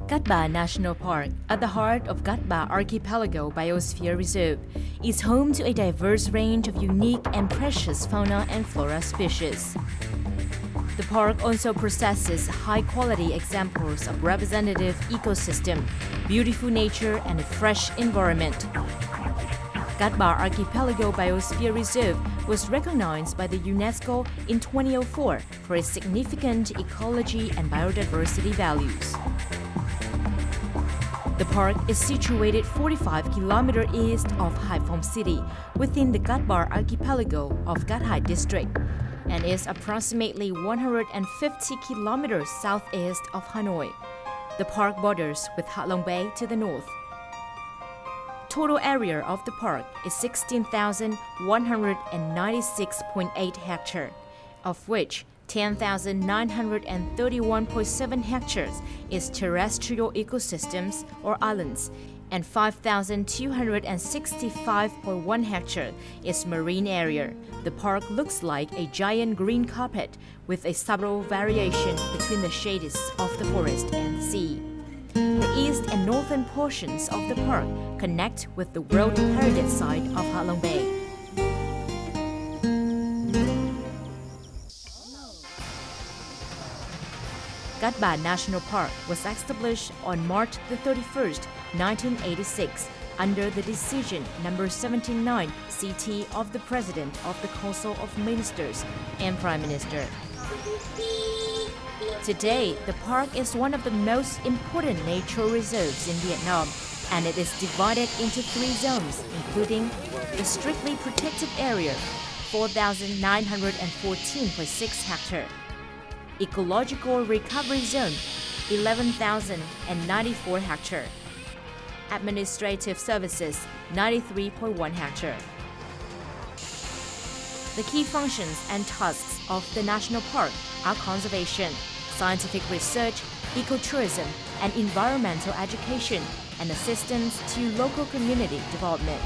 Cát Bà National Park, at the heart of Cát Bà Archipelago Biosphere Reserve, is home to a diverse range of unique and precious fauna and flora species. The park also possesses high-quality examples of representative ecosystem, beautiful nature, and a fresh environment. Cát Bà Archipelago Biosphere Reserve was recognized by the UNESCO in 2004 for its significant ecology and biodiversity values. The park is situated 45 km east of Hải Phòng City within the Cát Bà Archipelago of Cát Hải District and is approximately 150 km southeast of Hanoi. The park borders with Hạ Long Bay to the north. Total area of the park is 16,196.8 hectares, of which 10,931.7 hectares is terrestrial ecosystems or islands, and 5,265.1 hectares is marine area. The park looks like a giant green carpet with a subtle variation between the shades of the forest and the sea. The east and northern portions of the park connect with the World Heritage Site of Hạ Long Bay. Cát Bà National Park was established on March 31, 1986, under the Decision No. 79 CT of the President of the Council of Ministers and Prime Minister. Today, the park is one of the most important nature reserves in Vietnam, and it is divided into 3 zones, including the strictly protected area, 4,914.6 hectares, Ecological Recovery Zone, 11,094 hectares, Administrative Services, 93.1 hectares. The key functions and tasks of the national park are conservation, scientific research, ecotourism, and environmental education, and assistance to local community development.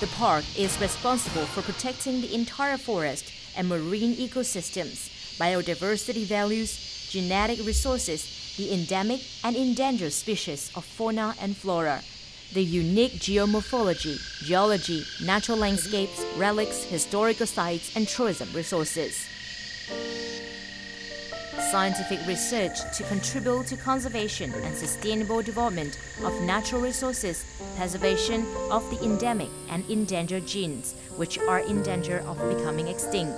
The park is responsible for protecting the entire forest and marine ecosystems, biodiversity values, genetic resources, the endemic and endangered species of fauna and flora, the unique geomorphology, geology, natural landscapes, relics, historical sites, and tourism resources. Scientific research to contribute to conservation and sustainable development of natural resources, preservation of the endemic and endangered genes, which are in danger of becoming extinct.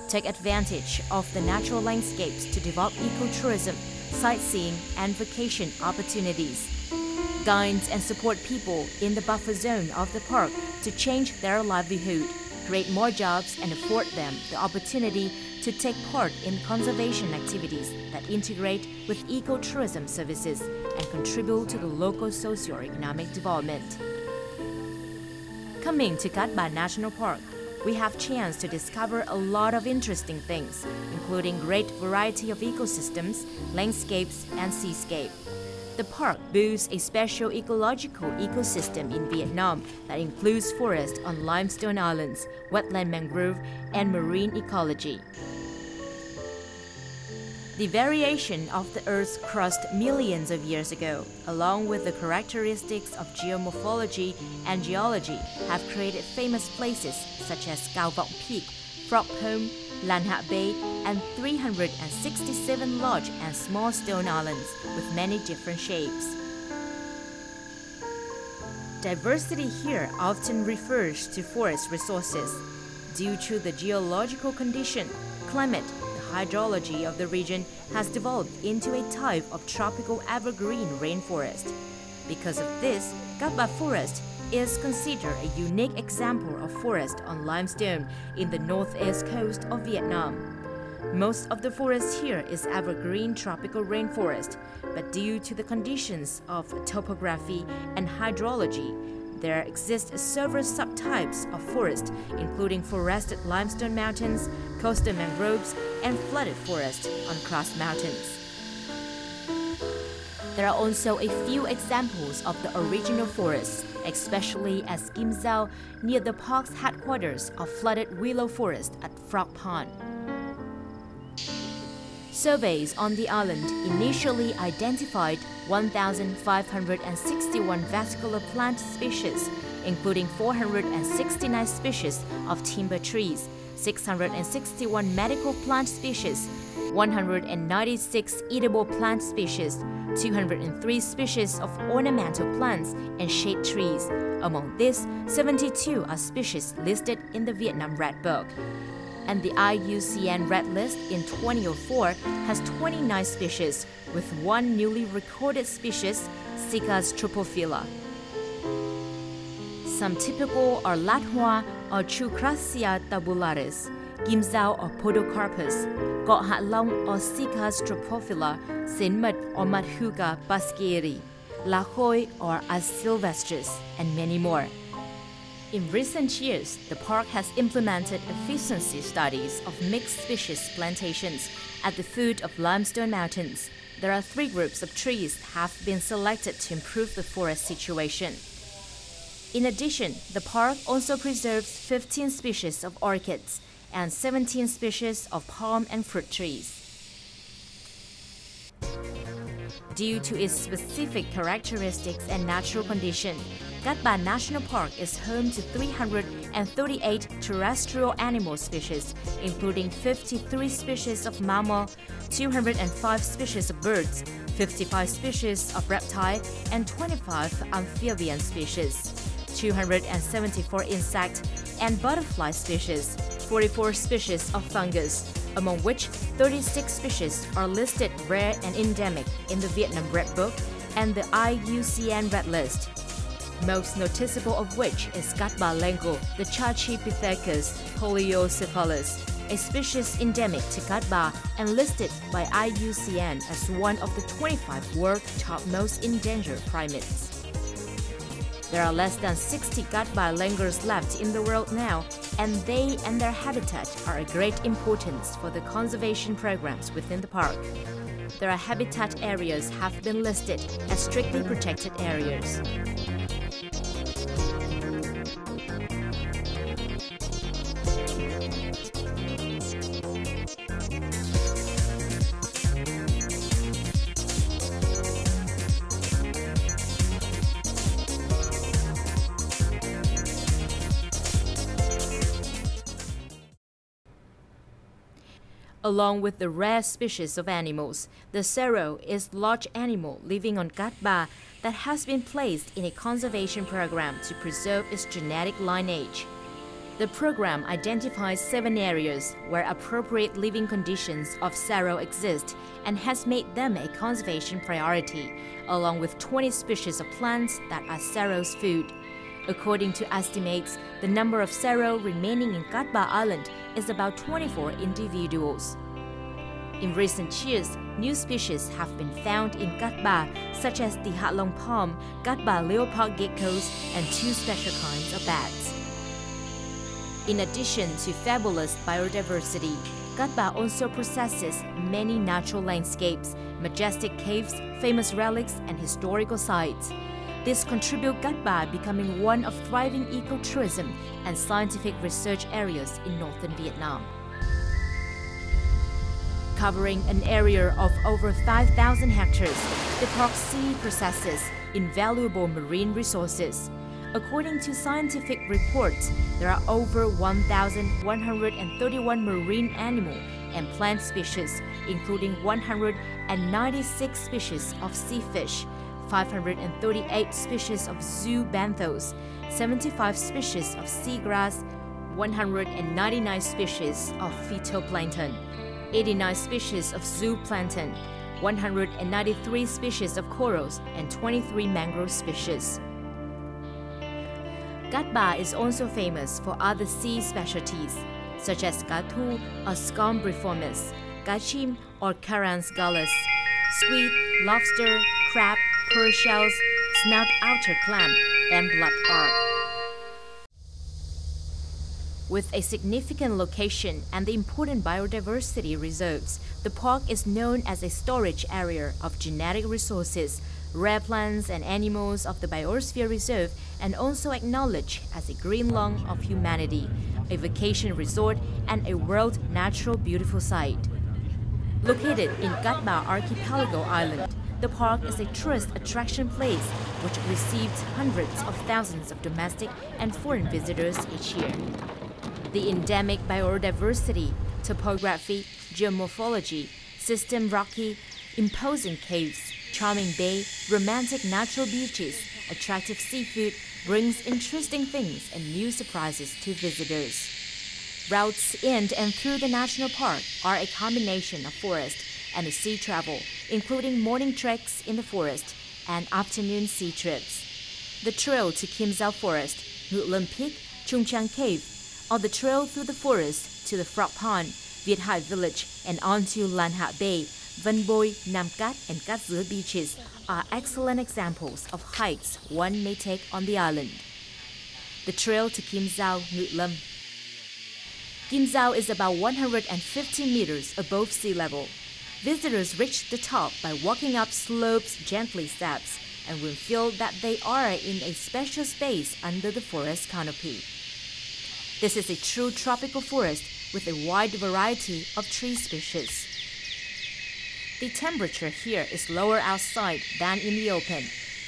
Take advantage of the natural landscapes to develop ecotourism, sightseeing, and vacation opportunities. Guide and support people in the buffer zone of the park to change their livelihood, create more jobs, and afford them the opportunity to take part in conservation activities that integrate with ecotourism services and contribute to the local socio-economic development. Coming to Cát Bà National Park, we have chance to discover a lot of interesting things, including great variety of ecosystems, landscapes, and seascape. The park boasts a special ecological ecosystem in Vietnam that includes forest on limestone islands, wetland mangrove, and marine ecology. The variation of the Earth's crust millions of years ago, along with the characteristics of geomorphology and geology, have created famous places such as Cao Vọng Peak, Frog Home, Lan Hạ Bay, and 367 large and small stone islands with many different shapes. Diversity here often refers to forest resources. Due to the geological condition, climate, hydrology of the region has developed into a type of tropical evergreen rainforest. Because of this, Cát Bà Forest is considered a unique example of forest on limestone in the northeast coast of Vietnam. Most of the forest here is evergreen tropical rainforest, but due to the conditions of topography and hydrology, there exist several subtypes of forest, including forested limestone mountains, coastal mangroves, and flooded forest on cross mountains. There are also a few examples of the original forests, especially at Kim Giao, near the park's headquarters of flooded willow forest at Frog Pond. Surveys on the island initially identified 1,561 vascular plant species, including 469 species of timber trees, 661 medical plant species, 196 edible plant species, 203 species of ornamental plants and shade trees. Among these, 72 are species listed in the Vietnam Red Book. And the IUCN Red List in 2004 has 29 species, with one newly recorded species, Cycas tropophylla. Some typical are Lathoa or Chucrasia tabularis, Gimzao or Podocarpus, Gọt Hạ Long or Cycas tropophylla, Xin Mật or Madhuga basquieri, La Khoi or As sylvestris, and many more. In recent years, the park has implemented efficiency studies of mixed species plantations at the foot of limestone mountains. There are 3 groups of trees have been selected to improve the forest situation. In addition, the park also preserves 15 species of orchids and 17 species of palm and fruit trees. Due to its specific characteristics and natural condition, Cát Bà National Park is home to 338 terrestrial animal species, including 53 species of mammal, 205 species of birds, 55 species of reptile, and 25 amphibian species, 274 insect and butterfly species, 44 species of fungus, among which 36 species are listed rare and endemic in the Vietnam Red Book and the IUCN Red List. Most noticeable of which is Cát Bà lengo, the Chachipithecus poliocephalus, a species endemic to Cát Bà and listed by IUCN as one of the 25 world top most endangered primates. There are less than 60 Cát Bà langurs left in the world now, and they and their habitat are of great importance for the conservation programs within the park. Their habitat areas have been listed as strictly protected areas. Along with the rare species of animals, the serow is a large animal living on Cát Bà that has been placed in a conservation program to preserve its genetic lineage. The program identifies 7 areas where appropriate living conditions of serow exist and has made them a conservation priority, along with 20 species of plants that are serow's food. According to estimates, the number of serow remaining in Cát Bà Island is about 24 individuals. In recent years, new species have been found in Cát Bà, such as the Hạ Long palm, Cát Bà leopard geckos, and 2 special kinds of bats. In addition to fabulous biodiversity, Cát Bà also possesses many natural landscapes, majestic caves, famous relics, and historical sites. This contributes Cát Bà becoming one of thriving ecotourism and scientific research areas in northern Vietnam. Covering an area of over 5,000 hectares, the Park Sea possesses invaluable marine resources. According to scientific reports, there are over 1,131 marine animal and plant species, including 196 species of sea fish, 538 species of zoobanthos, 75 species of seagrass, 199 species of phytoplankton, 89 species of zooplankton, 193 species of corals, and 23 mangrove species. Cát Bà is also famous for other sea specialties, such as cá thu or Scombriformis, cá chim or Carans gallus, squid, lobster, crab, pearl shells, snout-outer clam, and blood orb. With a significant location and the important biodiversity reserves, the park is known as a storage area of genetic resources, rare plants and animals of the Biosphere Reserve, and also acknowledged as a green lung of humanity, a vacation resort, and a world natural beautiful site. Located in Cát Bà Archipelago Island, the park is a tourist attraction place which receives hundreds of thousands of domestic and foreign visitors each year. The endemic biodiversity, topography, geomorphology, system rocky, imposing caves, charming bay, romantic natural beaches, attractive seafood brings interesting things and new surprises to visitors. Routes in and through the national park are a combination of forest and sea travel, including morning treks in the forest and afternoon sea trips. The trail to Kim Giao Forest, Ngự Lâm Peak, Trung Trang Cave, or the trail through the forest to the Frog Pond, Việt Hải Village, and onto Lan Hạ Bay, Vân Bôi, Nam Cát, and Cát Dứa beaches are excellent examples of hikes one may take on the island. The trail to Kim Giao, Ngự Lâm. Kim Giao is about 150 meters above sea level. Visitors reach the top by walking up slopes, gently steps, and will feel that they are in a special space under the forest canopy. This is a true tropical forest with a wide variety of tree species. The temperature here is lower outside than in the open.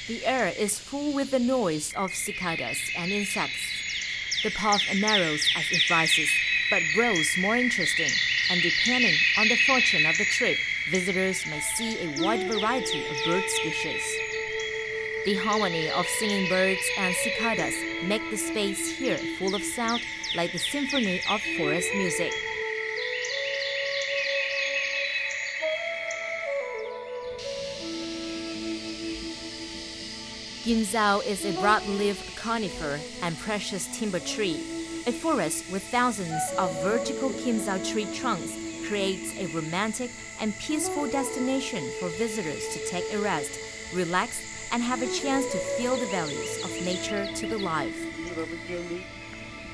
The air is full with the noise of cicadas and insects. The path narrows as it rises, but grows more interesting, and depending on the fortune of the trip, visitors may see a wide variety of bird species. The harmony of singing birds and cicadas make the space here full of sound like the symphony of forest music. Kim Giao is a broad-leaved conifer and precious timber tree. A forest with thousands of vertical Kim Giao tree trunks creates a romantic and peaceful destination for visitors to take a rest, relax, and have a chance to feel the values of nature to the life.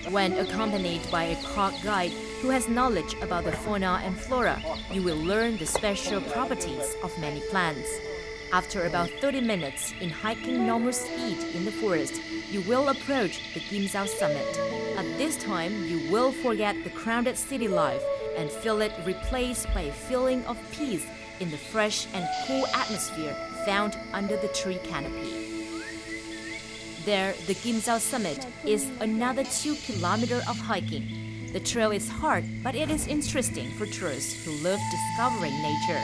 When accompanied by a park guide who has knowledge about the fauna and flora, you will learn the special properties of many plants. After about 30 minutes in hiking normal speed in the forest, you will approach the Kim Giao summit. At this time, you will forget the crowded city life and feel it replaced by a feeling of peace in the fresh and cool atmosphere found under the tree canopy. There, the Kim Giao summit is another 2 kilometers of hiking. The trail is hard, but it is interesting for tourists who love discovering nature.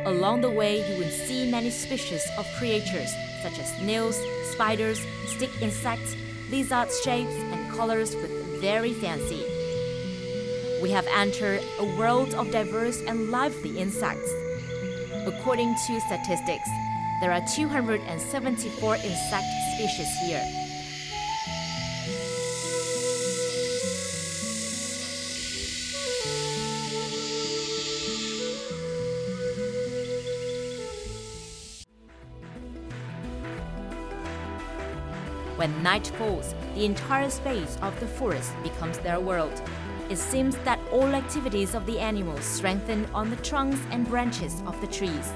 Along the way, you will see many species of creatures such as snails, spiders, stick insects, lizard shapes and colors with very fancy. We have entered a world of diverse and lively insects. According to statistics, there are 274 insect species here. When night falls, the entire space of the forest becomes their world. It seems that all activities of the animals strengthen on the trunks and branches of the trees.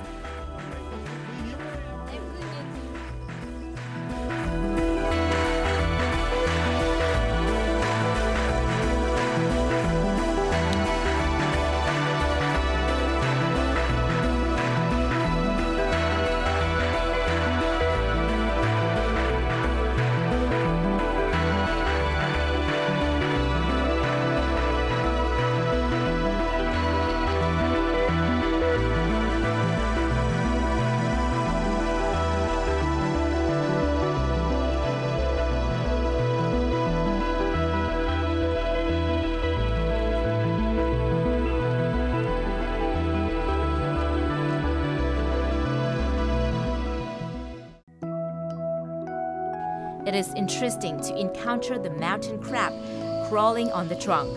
It is interesting to encounter the mountain crab crawling on the trunk.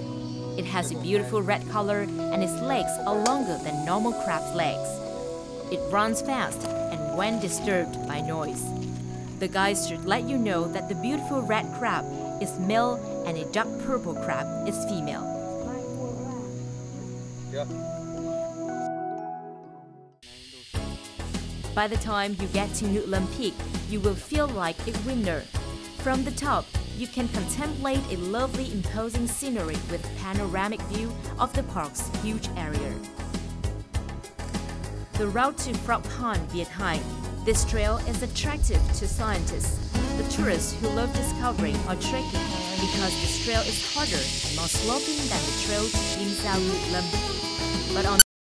It has a beautiful red color and its legs are longer than normal crab's legs. It runs fast and when disturbed by noise. The guides should let you know that the beautiful red crab is male and a dark purple crab is female. By the time you get to Ngự Lâm Peak, you will feel like a winner. From the top, you can contemplate a lovely imposing scenery with panoramic view of the park's huge area. The route to Phra Phan, Viet Hai. This trail is attractive to scientists, the tourists who love discovering or trekking, because this trail is harder and more sloping than the trail to Kim Sao Ngự Lâm. But on